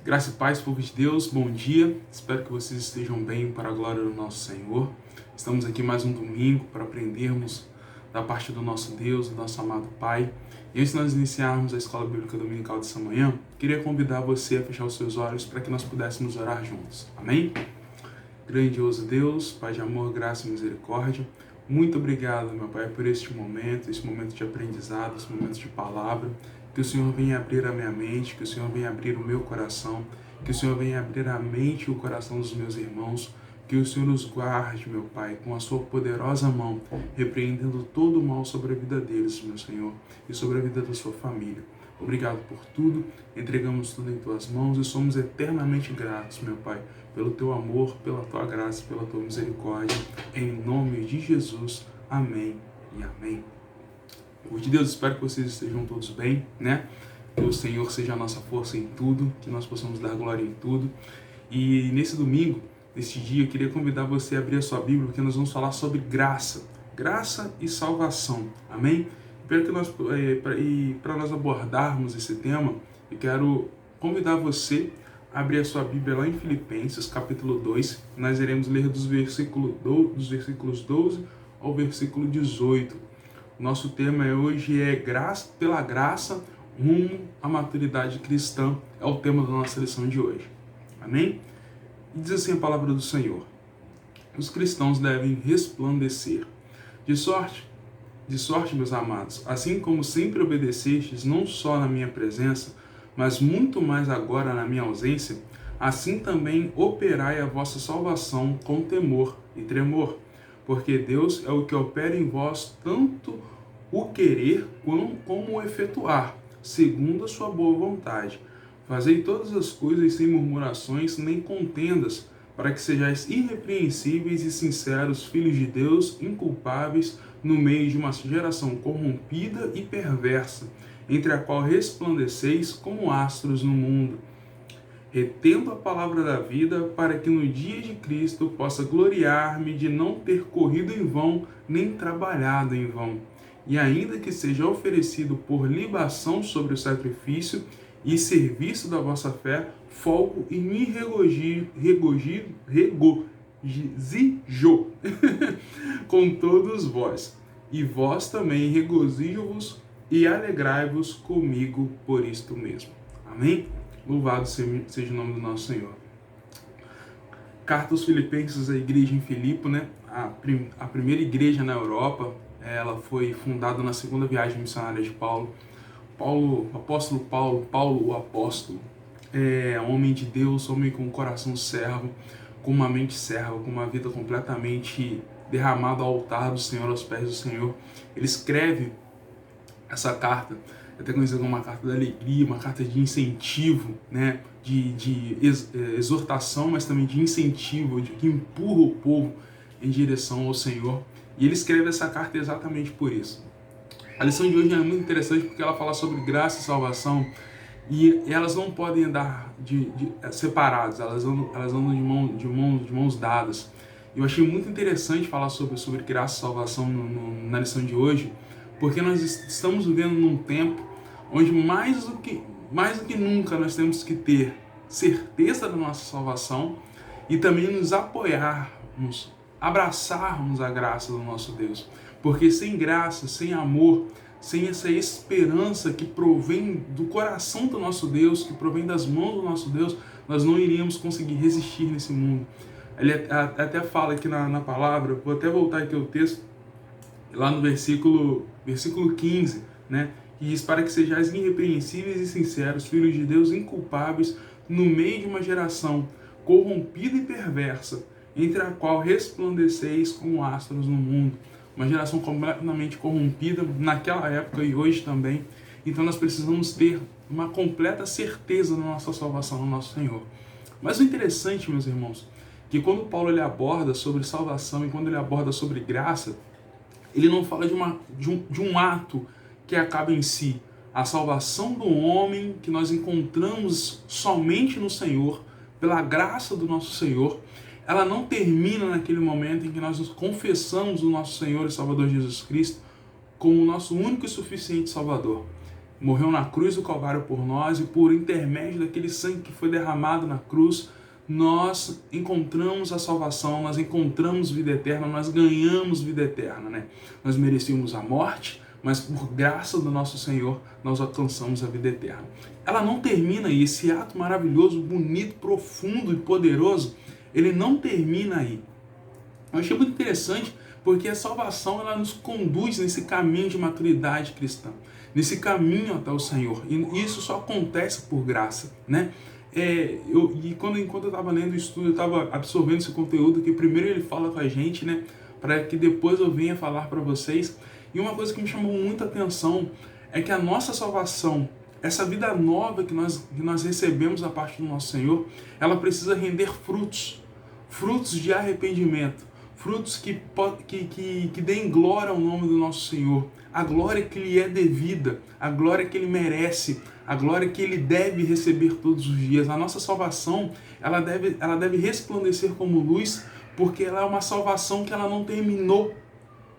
Graça e paz, povo de Deus, bom dia. Espero que vocês estejam bem para a glória do nosso Senhor. Estamos aqui mais um domingo para aprendermos da parte do nosso Deus, do nosso amado Pai. E antes de nós iniciarmos a Escola Bíblica Dominical dessa manhã, queria convidar você a fechar os seus olhos para que nós pudéssemos orar juntos. Amém? Grandioso Deus, Pai de amor, graça e misericórdia, muito obrigado, meu Pai, por este momento de aprendizado, esse momento de palavra. Que o Senhor venha abrir a minha mente, que o Senhor venha abrir o meu coração, que o Senhor venha abrir a mente e o coração dos meus irmãos, que o Senhor os guarde, meu Pai, com a sua poderosa mão, repreendendo todo o mal sobre a vida deles, meu Senhor, e sobre a vida da sua família. Obrigado por tudo, entregamos tudo em Tuas mãos e somos eternamente gratos, meu Pai, pelo Teu amor, pela Tua graça, pela Tua misericórdia, em nome de Jesus. Amém e amém. Povo de Deus, espero que vocês estejam todos bem, né? Que o Senhor seja a nossa força em tudo, que nós possamos dar glória em tudo. E nesse domingo, nesse dia, eu queria convidar você a abrir a sua Bíblia, porque nós vamos falar sobre graça e salvação, amém? Para nós abordarmos esse tema, eu quero convidar você a abrir a sua Bíblia lá em Filipenses, capítulo 2. Nós iremos ler dos versículos 12 ao versículo 18. Nosso tema hoje é graça, pela graça, rumo à maturidade cristã. É o tema da nossa lição de hoje. Amém? E diz assim a palavra do Senhor: os cristãos devem resplandecer. De sorte, meus amados, assim como sempre obedecestes, não só na minha presença, mas muito mais agora na minha ausência, assim também operai a vossa salvação com temor e tremor. Porque Deus é o que opera em vós tanto o querer como o efetuar, segundo a sua boa vontade. Fazei todas as coisas sem murmurações nem contendas, para que sejais irrepreensíveis e sinceros, filhos de Deus, inculpáveis, no meio de uma geração corrompida e perversa, entre a qual resplandeceis como astros no mundo, retendo a palavra da vida, para que no dia de Cristo possa gloriar-me de não ter corrido em vão, nem trabalhado em vão. E ainda que seja oferecido por libação sobre o sacrifício e serviço da vossa fé, folgo e me regozijo com todos vós. E vós também regozijo-vos e alegrai-vos comigo por isto mesmo. Amém? Louvado seja o nome do nosso Senhor. Carta aos Filipenses, a igreja em Filipe, né? A primeira igreja na Europa, ela foi fundada na segunda viagem missionária de Paulo. Paulo o apóstolo, homem de Deus, homem com um coração servo, com uma mente serva, com uma vida completamente derramada ao altar do Senhor, aos pés do Senhor. Ele escreve essa carta, até conhecida como uma carta da alegria, uma carta de incentivo, né? de exortação, mas também de incentivo, que empurra o povo em direção ao Senhor. E ele escreve essa carta exatamente por isso. A lição de hoje é muito interessante porque ela fala sobre graça e salvação, e elas não podem andar separadas, elas andam de mãos dadas. Eu achei muito interessante falar sobre graça e salvação na lição de hoje, porque nós estamos vivendo num tempo onde mais do que nunca nós temos que ter certeza da nossa salvação e também nos apoiarmos, abraçarmos a graça do nosso Deus. Porque sem graça, sem amor, sem essa esperança que provém do coração do nosso Deus, que provém das mãos do nosso Deus, nós não iríamos conseguir resistir nesse mundo. Ele até fala aqui na palavra, vou até voltar aqui ao texto, lá no versículo 15, né? Que diz: para que sejais irrepreensíveis e sinceros, filhos de Deus, inculpáveis, no meio de uma geração corrompida e perversa, entre a qual resplandeceis como astros no mundo. Uma geração completamente corrompida naquela época e hoje também. Então nós precisamos ter uma completa certeza da nossa salvação no nosso Senhor. Mas o interessante, meus irmãos, que quando Paulo ele aborda sobre salvação e quando ele aborda sobre graça, ele não fala de um ato que acaba em si. A salvação do homem que nós encontramos somente no Senhor, pela graça do nosso Senhor, ela não termina naquele momento em que nós nos confessamos o nosso Senhor e Salvador Jesus Cristo como o nosso único e suficiente Salvador. morreu na cruz do Calvário por nós, e por intermédio daquele sangue que foi derramado na cruz, nós encontramos a salvação, nós encontramos vida eterna, nós ganhamos vida eterna, né? Nós merecíamos a morte, mas por graça do nosso Senhor, nós alcançamos a vida eterna. Ela não termina aí, esse ato maravilhoso, bonito, profundo e poderoso, ele não termina aí. Eu achei muito interessante, porque a salvação, ela nos conduz nesse caminho de maturidade cristã, nesse caminho até o Senhor, e isso só acontece por graça, né? Enquanto eu estava lendo o estudo, eu estava absorvendo esse conteúdo, que primeiro ele fala com a gente, né, para que depois eu venha falar para vocês. E uma coisa que me chamou muita atenção é que a nossa salvação, essa vida nova que nós recebemos da parte do nosso Senhor, ela precisa render frutos, frutos de arrependimento, frutos que deem glória ao nome do nosso Senhor, a glória que lhe é devida, a glória que ele merece, a glória que ele deve receber todos os dias. A nossa salvação, ela deve resplandecer como luz, porque ela é uma salvação que ela não terminou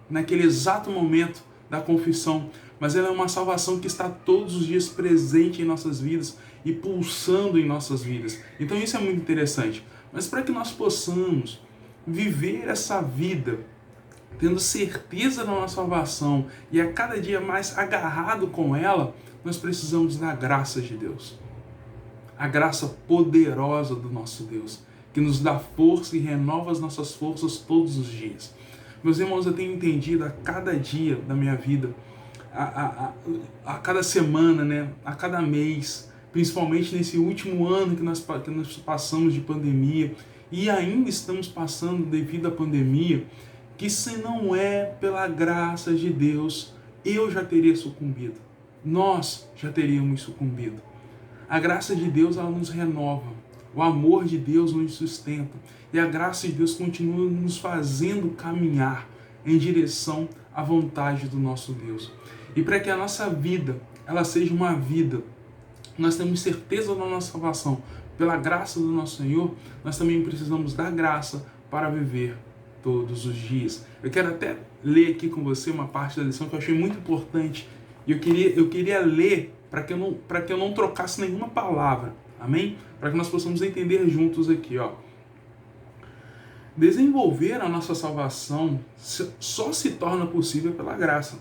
naquele exato momento da confissão, mas ela é uma salvação que está todos os dias presente em nossas vidas e pulsando em nossas vidas. Então isso é muito interessante. Mas para que nós possamos viver essa vida tendo certeza da nossa salvação e a cada dia mais agarrado com ela, nós precisamos da graça de Deus. A graça poderosa do nosso Deus, que nos dá força e renova as nossas forças todos os dias. Meus irmãos, eu tenho entendido a cada dia da minha vida, a cada semana, né, a cada mês, principalmente nesse último ano que nós passamos de pandemia e ainda estamos passando devido à pandemia, que se não é pela graça de Deus, eu já teria sucumbido. Nós já teríamos sucumbido. A graça de Deus, ela nos renova. O amor de Deus nos sustenta. E a graça de Deus continua nos fazendo caminhar em direção à vontade do nosso Deus. E para que a nossa vida, ela seja uma vida, nós temos certeza da nossa salvação. Pela graça do nosso Senhor, nós também precisamos da graça para viver todos os dias. Eu quero até ler aqui com você uma parte da lição que eu achei muito importante. E eu queria ler para que eu não trocasse nenhuma palavra. Amém? Para que nós possamos entender juntos aqui, ó. Desenvolver a nossa salvação só se torna possível pela graça,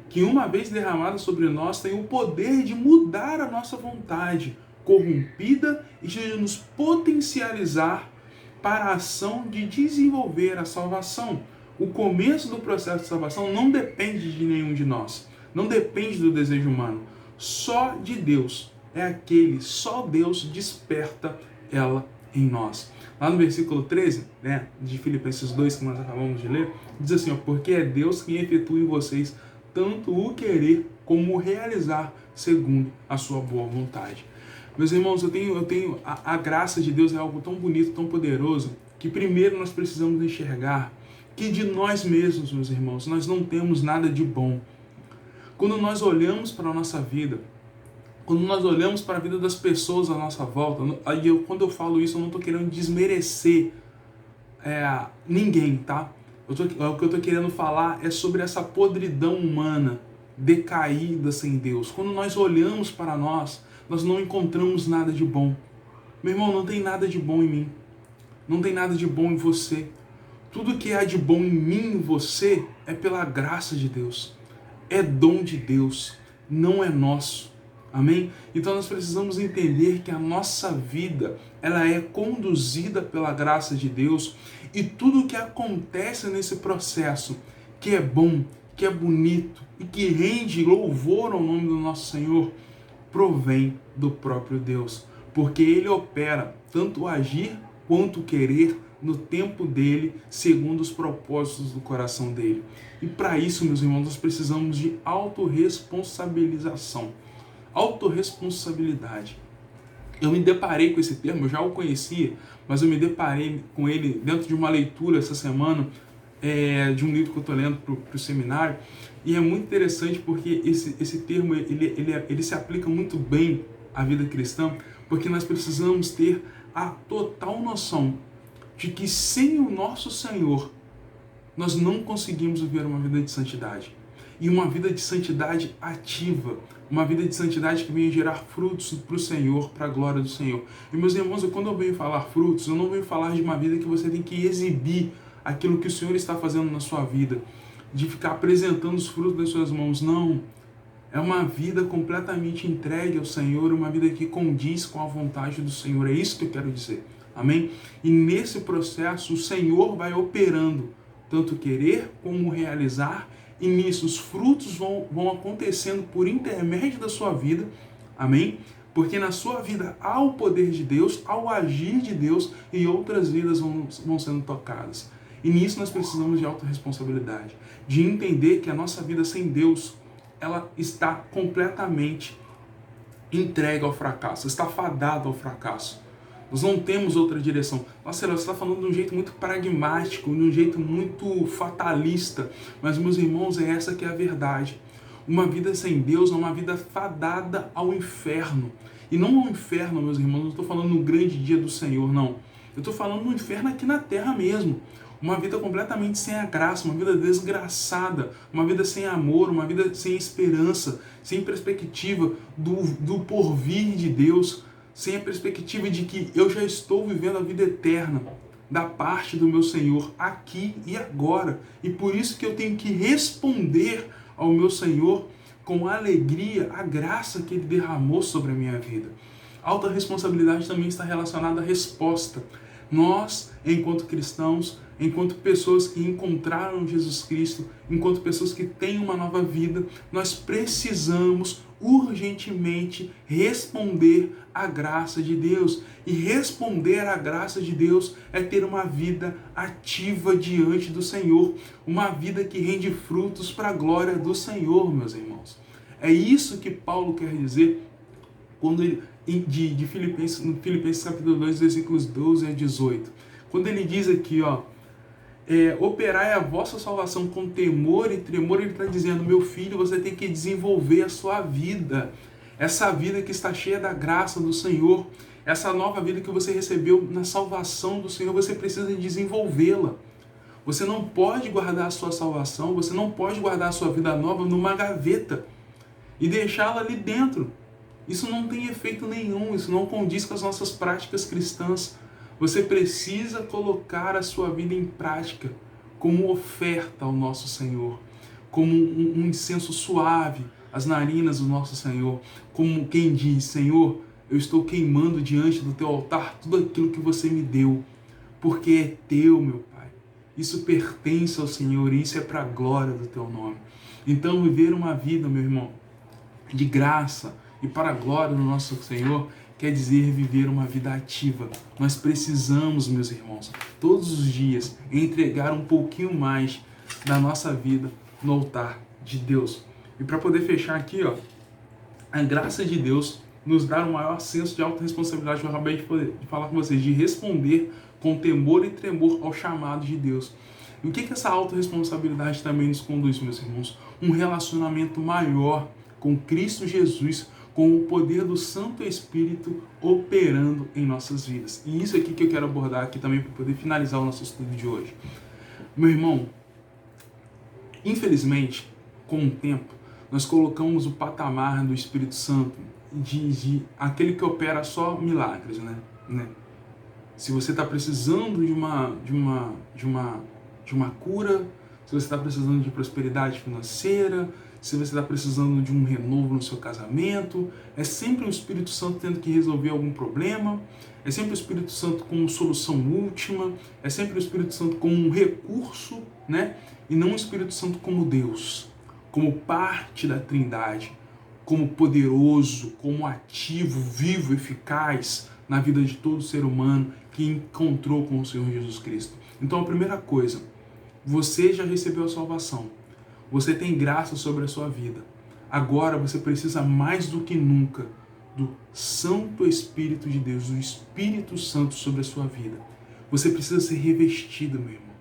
que uma vez derramada sobre nós tem o poder de mudar a nossa vontade corrompida e de nos potencializar para a ação de desenvolver a salvação. O começo do processo de salvação não depende de nenhum de nós, não depende do desejo humano, só de Deus. Só Deus desperta ela em nós. Lá no versículo 13, né, de Filipenses 2, que nós acabamos de ler, diz assim, ó, porque é Deus quem efetua em vocês tanto o querer como o realizar segundo a sua boa vontade. Meus irmãos, a graça de Deus é algo tão bonito, tão poderoso, que primeiro nós precisamos enxergar que de nós mesmos, meus irmãos, nós não temos nada de bom. Quando nós olhamos para a nossa vida, quando nós olhamos para a vida das pessoas à nossa volta, quando eu falo isso, eu não estou querendo desmerecer ninguém, tá? O que eu estou querendo falar é sobre essa podridão humana, decaída sem Deus. Quando nós olhamos para nós não encontramos nada de bom. Meu irmão, não tem nada de bom em mim. Não tem nada de bom em você. Tudo que há de bom em mim e em você é pela graça de Deus. É dom de Deus, não é nosso. Amém? Então nós precisamos entender que a nossa vida, ela é conduzida pela graça de Deus, e tudo o que acontece nesse processo, que é bom, que é bonito e que rende louvor ao nome do nosso Senhor, provém do próprio Deus, porque Ele opera tanto o agir quanto o querer no tempo dele, segundo os propósitos do coração dele. E para isso, meus irmãos, nós precisamos de autorresponsabilização. Autorresponsabilidade. Eu me deparei com esse termo, eu já o conhecia, mas eu me deparei com ele dentro de uma leitura essa semana, de um livro que eu estou lendo para o seminário, e é muito interessante porque esse termo ele se aplica muito bem à vida cristã, porque nós precisamos ter a total noção de que sem o nosso Senhor nós não conseguimos viver uma vida de santidade. E uma vida de santidade ativa, uma vida de santidade que venha gerar frutos para o Senhor, para a glória do Senhor. E meus irmãos, quando eu venho falar frutos, eu não venho falar de uma vida que você tem que exibir aquilo que o Senhor está fazendo na sua vida, de ficar apresentando os frutos das suas mãos, não. É uma vida completamente entregue ao Senhor, uma vida que condiz com a vontade do Senhor, é isso que eu quero dizer, amém? E nesse processo o Senhor vai operando, tanto querer como realizar, e nisso os frutos vão acontecendo por intermédio da sua vida, amém? Porque na sua vida há o poder de Deus, há o agir de Deus, e outras vidas vão sendo tocadas. E nisso nós precisamos de autorresponsabilidade, de entender que a nossa vida sem Deus, ela está completamente entregue ao fracasso, está fadada ao fracasso. Nós não temos outra direção. Nossa, você está falando de um jeito muito pragmático, de um jeito muito fatalista, mas, meus irmãos, é essa que é a verdade. Uma vida sem Deus é uma vida fadada ao inferno. E não ao inferno, meus irmãos, não estou falando no grande dia do Senhor, não. Eu estou falando no inferno aqui na terra mesmo. Uma vida completamente sem a graça, uma vida desgraçada, uma vida sem amor, uma vida sem esperança, sem perspectiva do porvir de Deus, sem a perspectiva de que eu já estou vivendo a vida eterna da parte do meu Senhor aqui e agora. E por isso que eu tenho que responder ao meu Senhor com alegria a graça que Ele derramou sobre a minha vida. A alta responsabilidade também está relacionada à resposta. Nós, enquanto cristãos, enquanto pessoas que encontraram Jesus Cristo, enquanto pessoas que têm uma nova vida, nós precisamos urgentemente responder à graça de Deus. E responder à graça de Deus é ter uma vida ativa diante do Senhor, uma vida que rende frutos para a glória do Senhor, meus irmãos. É isso que Paulo quer dizer quando ele, de Filipenses, no Filipenses capítulo 2, versículos 12 a 18. Quando ele diz aqui, operai a vossa salvação com temor e tremor, ele está dizendo, meu filho, você tem que desenvolver a sua vida, essa vida que está cheia da graça do Senhor, essa nova vida que você recebeu na salvação do Senhor, você precisa desenvolvê-la. Você não pode guardar a sua salvação, você não pode guardar a sua vida nova numa gaveta e deixá-la ali dentro. Isso não tem efeito nenhum, isso não condiz com as nossas práticas cristãs. Você precisa colocar a sua vida em prática como oferta ao nosso Senhor, como um incenso suave às narinas do nosso Senhor, como quem diz, Senhor, eu estou queimando diante do teu altar tudo aquilo que você me deu, porque é teu, meu Pai. Isso pertence ao Senhor e isso é para a glória do teu nome. Então, viver uma vida, meu irmão, de graça e para a glória do nosso Senhor, quer dizer viver uma vida ativa. Nós precisamos, meus irmãos, todos os dias entregar um pouquinho mais da nossa vida no altar de Deus. E para poder fechar aqui, a graça de Deus nos dá um maior senso de autorresponsabilidade, que eu acabei de falar com vocês, de responder com temor e tremor ao chamado de Deus. E o que essa autorresponsabilidade também nos conduz, meus irmãos? Um relacionamento maior com Cristo Jesus, com o poder do Santo Espírito operando em nossas vidas. E isso aqui que eu quero abordar aqui também para poder finalizar o nosso estudo de hoje. Meu irmão, infelizmente, com o tempo, nós colocamos o patamar do Espírito Santo de aquele que opera só milagres, né? Se você está precisando de uma cura, se você está precisando de prosperidade financeira, se você está precisando de um renovo no seu casamento, é sempre o Espírito Santo tendo que resolver algum problema, é sempre o Espírito Santo como solução última, é sempre o Espírito Santo como um recurso, né? E não o Espírito Santo como Deus, como parte da Trindade, como poderoso, como ativo, vivo, eficaz na vida de todo ser humano que encontrou com o Senhor Jesus Cristo. Então a primeira coisa, você já recebeu a salvação. Você tem graça sobre a sua vida. Agora você precisa mais do que nunca do Santo Espírito de Deus, do Espírito Santo sobre a sua vida. Você precisa ser revestido, meu irmão.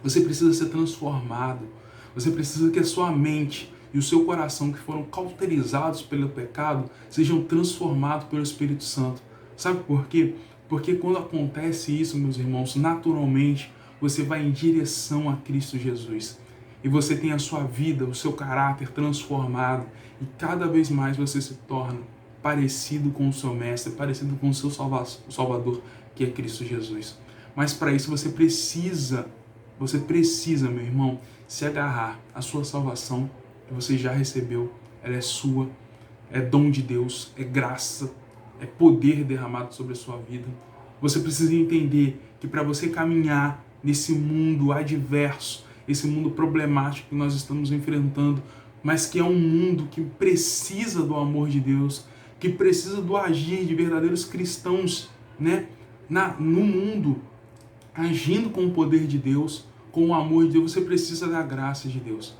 Você precisa ser transformado. Você precisa que a sua mente e o seu coração, que foram cauterizados pelo pecado, sejam transformados pelo Espírito Santo. Sabe por quê? Porque quando acontece isso, meus irmãos, naturalmente você vai em direção a Cristo Jesus. e você tem a sua vida, o seu caráter transformado, e cada vez mais você se torna parecido com o seu mestre, parecido com o seu Salvador, que é Cristo Jesus. Mas para isso você precisa, meu irmão, se agarrar à sua salvação que você já recebeu. Ela é sua, é dom de Deus, é graça, é poder derramado sobre a sua vida. Você precisa entender que para você caminhar nesse mundo adverso, esse mundo problemático que nós estamos enfrentando, mas que é um mundo que precisa do amor de Deus, que precisa do agir de verdadeiros cristãos, né? No mundo, agindo com o poder de Deus, com o amor de Deus, você precisa da graça de Deus.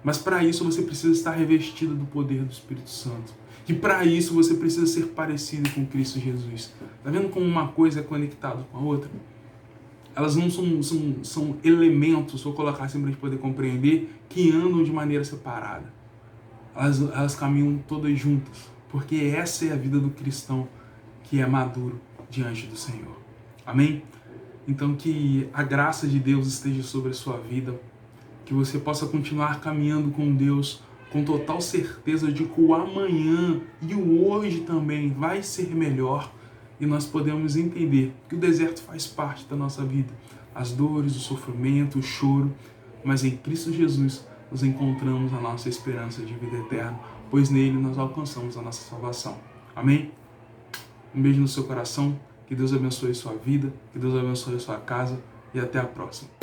Mas para isso você precisa estar revestido do poder do Espírito Santo. E para isso você precisa ser parecido com Cristo Jesus. Está vendo como uma coisa é conectada com a outra? Elas não são elementos, vou colocar assim para a gente poder compreender, que andam de maneira separada. Elas caminham todas juntas, porque essa é a vida do cristão que é maduro diante do Senhor. Amém? Então que a graça de Deus esteja sobre a sua vida, que você possa continuar caminhando com Deus com total certeza de que o amanhã e o hoje também vai ser melhor, e nós podemos entender que o deserto faz parte da nossa vida, as dores, o sofrimento, o choro, mas em Cristo Jesus nós encontramos a nossa esperança de vida eterna, pois nele nós alcançamos a nossa salvação. Amém? Um beijo no seu coração, que Deus abençoe a sua vida, que Deus abençoe a sua casa, e até a próxima.